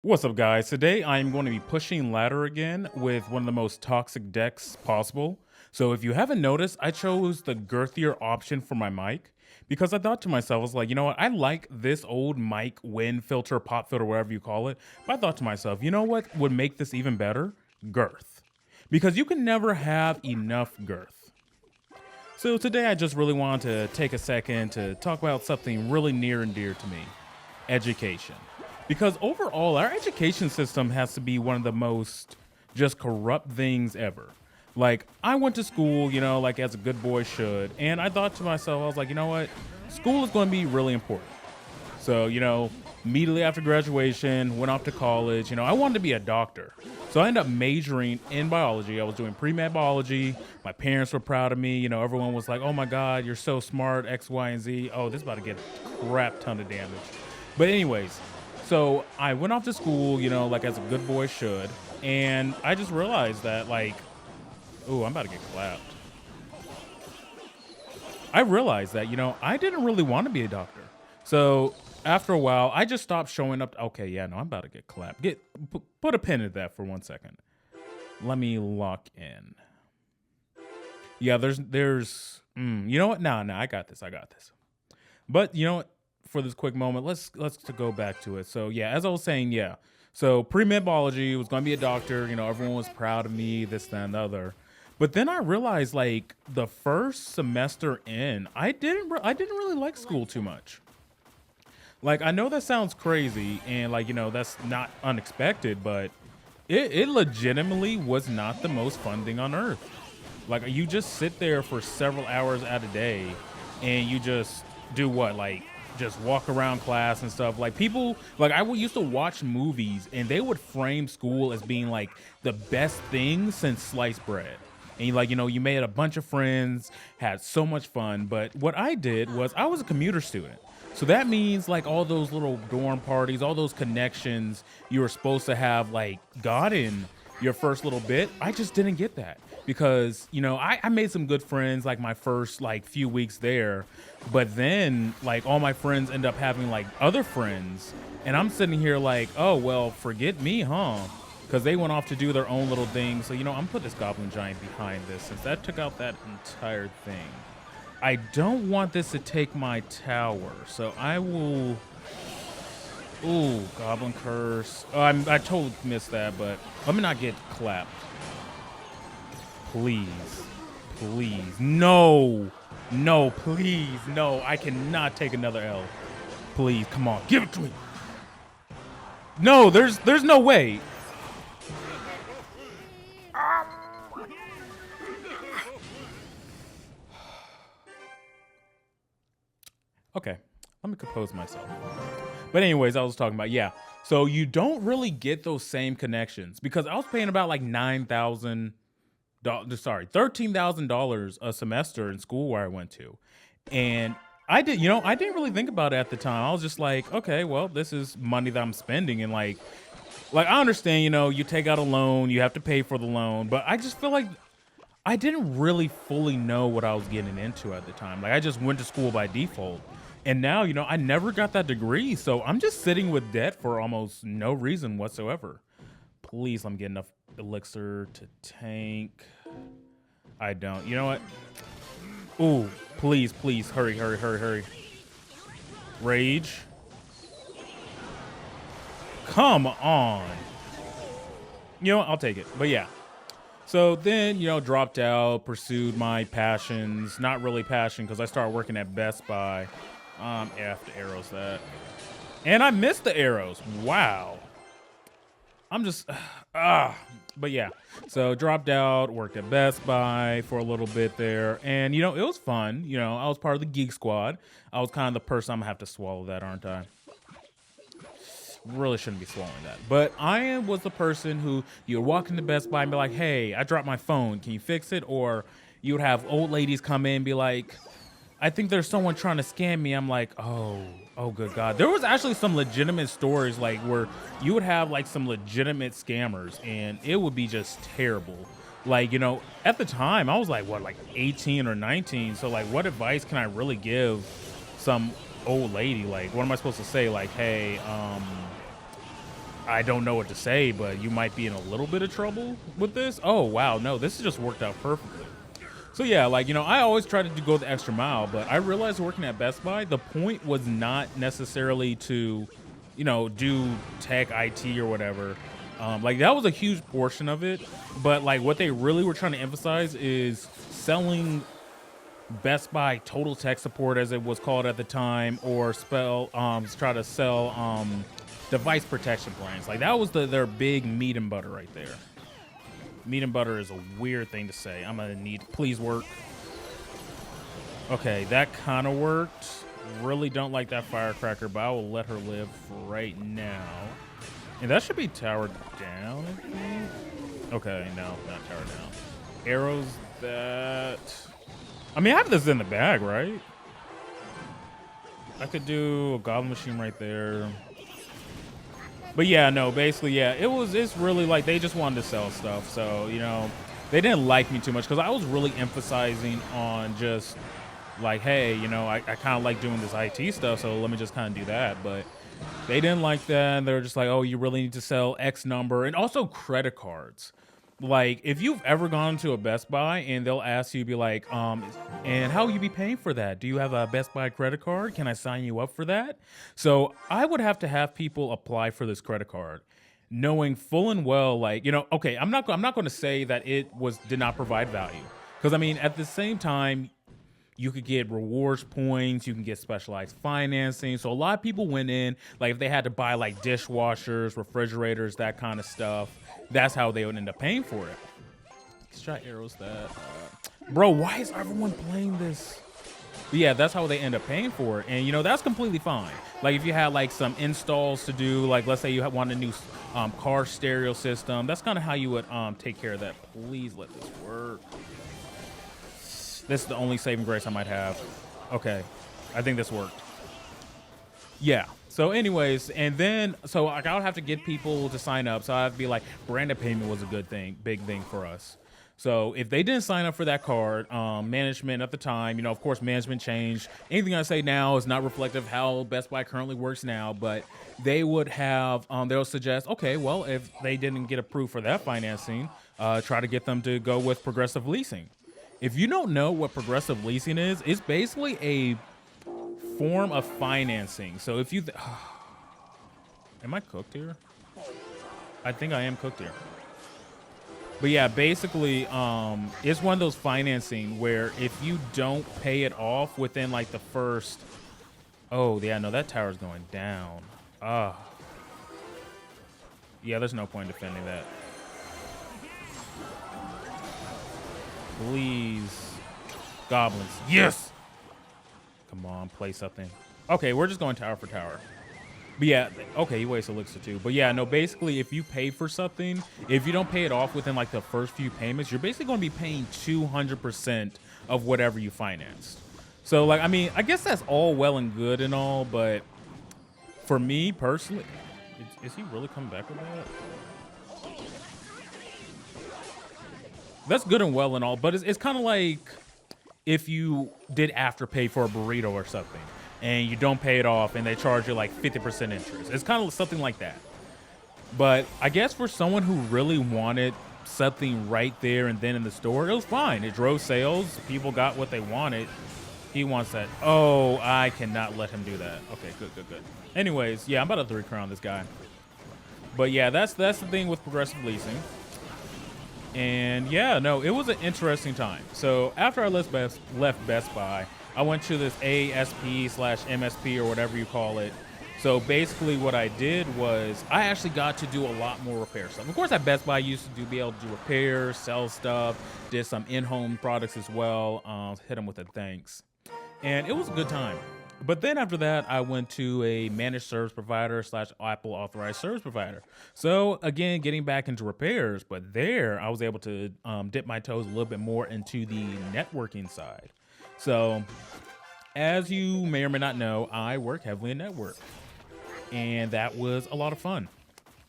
What's up, guys? Today I'm going to be pushing ladder again with one of the most toxic decks possible. So if you haven't noticed, I chose the girthier option for my mic because I thought to myself, I was like, you know what? I like this old mic wind filter, pop filter, whatever you call it. But I thought to myself, you know what would make this even better? Girth. Because you can never have enough girth. So today I just really wanted to take a second to talk about something really near and dear to me: education. Because overall, our education system has to be one of the most just corrupt things ever. Like, I went to school, like as a good boy should, and I thought to myself, I was like, you know what? School is going to be really important. So, immediately after graduation, went off to college. I wanted to be a doctor. So I ended up majoring in biology. I was doing pre-med biology. My parents were proud of me. Everyone was like, oh my God, you're so smart, X, Y, and Z. Oh, this is about to get a crap ton of damage. But anyways, so I went off to school, like as a good boy should. And I just realized that, like, ooh, I'm about to get clapped. I realized that, I didn't really want to be a doctor. So after a while, I just stopped showing up. Okay, yeah, no, I'm about to get clapped. Put a pin in that for 1 second. Let me lock in. Yeah, you know what? No, I got this. But you know what? For this quick moment, let's to go back to it. So yeah, as I was saying, yeah. So pre-med biology was going to be a doctor. Everyone was proud of me, this, that, and the other. But then I realized, like, the first semester in, I didn't really like school too much. Like, I know that sounds crazy, and like, that's not unexpected, but it legitimately was not the most fun thing on earth. Like, you just sit there for several hours out a day, and you just do what, like, just walk around class and stuff. Like, people, like, used to watch movies, and they would frame school as being like the best thing since sliced bread. And you made a bunch of friends, had so much fun. But what I did was I was a commuter student. So that means, like, all those little dorm parties, all those connections you were supposed to have, like, got in your first little bit. I just didn't get that because, I made some good friends, like, my first, like, few weeks there. But then, like, all my friends end up having, like, other friends. And I'm sitting here like, oh, well, forget me, huh? Because they went off to do their own little thing. So, I'm put this goblin giant behind this since that took out that entire thing. I don't want this to take my tower, so I will. Ooh, goblin curse. Oh, I totally missed that, but let me not get clapped. Please, no, please, no. I cannot take another L. Please, come on, give it to me. No, there's no way. Okay, let me compose myself. But anyways, I was talking about, yeah. So you don't really get those same connections because I was paying about like $13,000 a semester in school where I went to. And I didn't really think about it at the time. I was just like, okay, well, this is money that I'm spending. And like I understand, you take out a loan, you have to pay for the loan, but I just feel like I didn't really fully know what I was getting into at the time. Like, I just went to school by default. And now, I never got that degree. So I'm just sitting with debt for almost no reason whatsoever. Please, let me get enough elixir to tank. I don't. You know what? Ooh, please, hurry. Rage. Come on. You know what? I'll take it. But yeah. So then, dropped out, pursued my passions. Not really passion because I started working at Best Buy. F the arrows that. And I missed the arrows. Wow. I'm just, but yeah. So dropped out, worked at Best Buy for a little bit there. And, it was fun. I was part of the Geek Squad. I was kind of the person. I'm going to have to swallow that, aren't I? Really shouldn't be swallowing that. But I was the person who you would walk into Best Buy and be like, hey, I dropped my phone. Can you fix it? Or you would have old ladies come in and be like, I think there's someone trying to scam me. I'm like, oh, good God. There was actually some legitimate stories like where you would have like some legitimate scammers and it would be just terrible. Like, at the time I was like, what, like 18 or 19. So like, what advice can I really give some old lady? Like, what am I supposed to say? Like, hey, I don't know what to say, but you might be in a little bit of trouble with this. Oh, wow. No, this has just worked out perfectly. So yeah, like, I always try to go the extra mile, but I realized working at Best Buy, the point was not necessarily to, do tech IT or whatever. Like that was a huge portion of it, but like what they really were trying to emphasize is selling Best Buy Total Tech Support, as it was called at the time, or try to sell device protection plans. Like that was their big meat and butter right there. Meat and butter is a weird thing to say. I'm gonna need, please work. Okay, that kind of worked. Really don't like that firecracker, but I will let her live for right now. And that should be towered down, I think. Okay, no, not towered down. Arrows that... I mean, I have this in the bag, right? I could do a goblin machine right there. But yeah, no, basically, yeah, it's really like they just wanted to sell stuff. So, they didn't like me too much because I was really emphasizing on just like, hey, I kind of like doing this IT stuff. So let me just kind of do that. But they didn't like that. And they were just like, oh, you really need to sell X number, and also credit cards. Like, if you've ever gone to a Best Buy and they'll ask you, be like, and how will you be paying for that? Do you have a Best Buy credit card? Can I sign you up for that? So I would have to have people apply for this credit card, knowing full and well, like, okay, I'm not going to say that it did not provide value, because I mean, at the same time, you could get rewards points, you can get specialized financing. So a lot of people went in, like if they had to buy like dishwashers, refrigerators, that kind of stuff, that's how they would end up paying for it. Let's try arrows that. Bro, why is everyone playing this? But yeah, that's how they end up paying for it. And, that's completely fine. Like if you had like some installs to do, like let's say you want a new car stereo system, that's kind of how you would take care of that. Please let this work. This is the only saving grace I might have. Okay, I think this worked. Yeah. So anyways, and then, so like, I would have to get people to sign up. So I'd be like, branded payment was a big thing for us. So if they didn't sign up for that card, management at the time, of course, management changed. Anything I say now is not reflective of how Best Buy currently works now, but they would have, they'll suggest, okay, well, if they didn't get approved for that financing, try to get them to go with Progressive Leasing. If you don't know what Progressive Leasing is, it's basically a form of financing. So if you... Am I cooked here? I think I am cooked here. But yeah, basically, it's one of those financing where if you don't pay it off within like the first... Oh, yeah, no, that tower's going down. Yeah, there's no point defending that. Please. Goblins. Yes! Come on, play something. Okay, we're just going tower for tower. But yeah, okay, he wastes elixir too. But yeah, no, basically, if you pay for something, if you don't pay it off within like the first few payments, you're basically going to be paying 200% of whatever you financed. So like, I mean, I guess that's all well and good and all, but for me personally, is he really coming back with that? That's good and well and all, but it's kind of like if you did Afterpay for a burrito or something and you don't pay it off and they charge you like 50% interest. It's kind of something like that. But I guess for someone who really wanted something right there and then in the store, it was fine. It drove sales. People got what they wanted. He wants that. Oh, I cannot let him do that. Okay, good. Anyways, yeah, I'm about to 3-crown this guy. But yeah, that's the thing with Progressive Leasing. And yeah, no, it was an interesting time. So after I left Best Buy, I went to this ASP/MSP or whatever you call it. So basically what I did was I actually got to do a lot more repair stuff. Of course, at Best Buy, I used to be able to do repairs, sell stuff, did some in-home products as well, hit them with a thanks. And it was a good time. But then after that, I went to a managed service provider / Apple authorized service provider. So again, getting back into repairs, but there I was able to dip my toes a little bit more into the networking side. So as you may or may not know, I work heavily in network, and that was a lot of fun.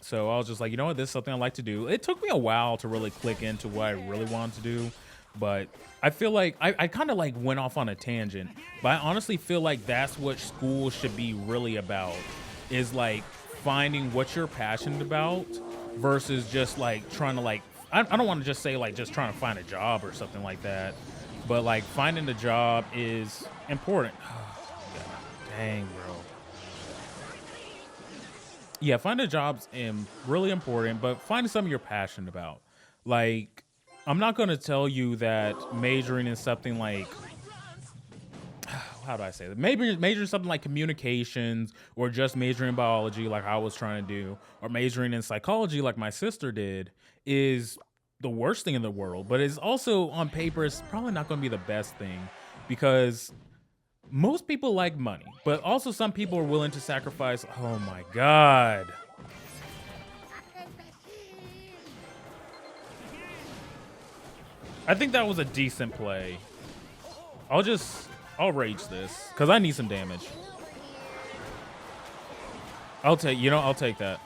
So I was just like, you know what, this is something I like to do. It took me a while to really click into what I really wanted to do. But I feel like I kind of like went off on a tangent, but I honestly feel like that's what school should be really about, is like finding what you're passionate about versus just like trying to like, I don't want to just say like just trying to find a job or something like that, but like finding a job is important. God, dang, bro. Yeah, finding a job's really important, but finding something you're passionate about. Like, I'm not going to tell you that majoring in something like, how do I say that? Maybe majoring in something like communications or just majoring in biology like I was trying to do, or majoring in psychology like my sister did is the worst thing in the world. But it's also, on paper, it's probably not going to be the best thing because most people like money, but also some people are willing to sacrifice. Oh my God. I think that was a decent play. I'll rage this because I need some damage. I'll take that.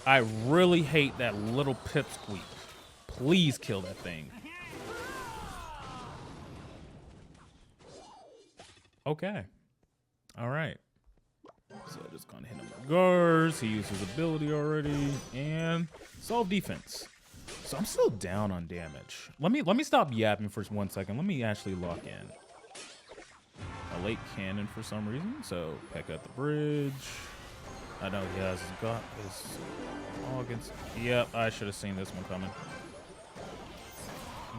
I really hate that little pipsqueak. Please kill that thing. Okay. All right. So just gonna hit him with guards. He used his ability already. And solve defense. So I'm still down on damage. Let me stop yapping for 1 second. Let me actually lock in. A late cannon for some reason. So peck at the bridge. I know he has got his all against. Yep, I should have seen this one coming.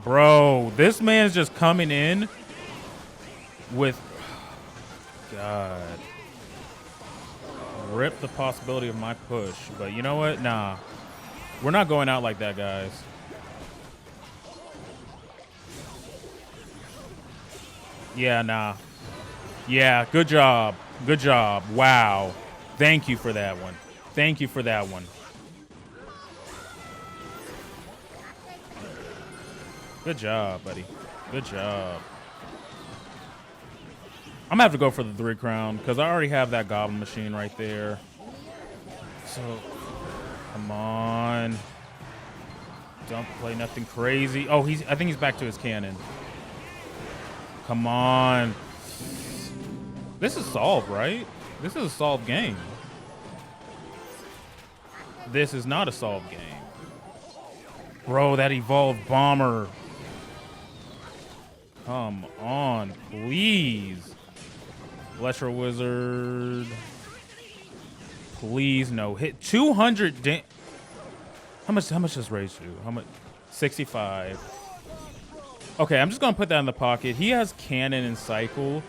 Bro, this man's just coming in with. God. Rip the possibility of my push. But you know what? Nah. We're not going out like that, guys. Yeah, nah. Yeah, good job. Good job. Wow. Thank you for that one. Thank you for that one. Good job, buddy. Good job. I'm gonna have to go for the 3 crown because I already have that goblin machine right there. So, come on. Don't play nothing crazy. Oh, I think he's back to his cannon. Come on. This is solved, right? This is a solved game. This is not a solved game. Bro, that evolved bomber. Come on, please. Electro Wizard. Please, no. Hit 200. How much does Rage do? How much? 65. Okay, I'm just going to put that in the pocket. He has cannon and cycle,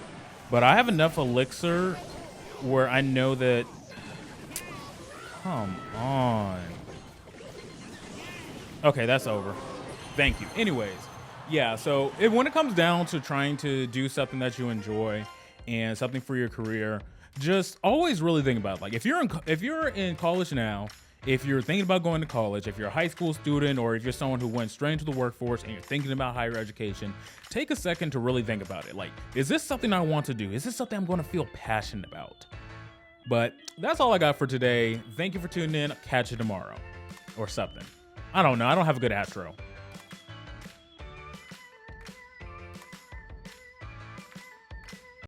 but I have enough elixir where I know that. Come on. Okay, that's over. Thank you. Anyways, yeah, so when it comes down to trying to do something that you enjoy and something for your career, just always really think about it. Like if you're in college now, if you're thinking about going to college, if you're a high school student, or if you're someone who went straight into the workforce and you're thinking about higher education, take a second to really think about it. Like, is this something I want to do? Is this something I'm going to feel passionate about? But that's all I got for today. Thank you for tuning in. Catch you tomorrow or something. I don't know. I don't have a good outro.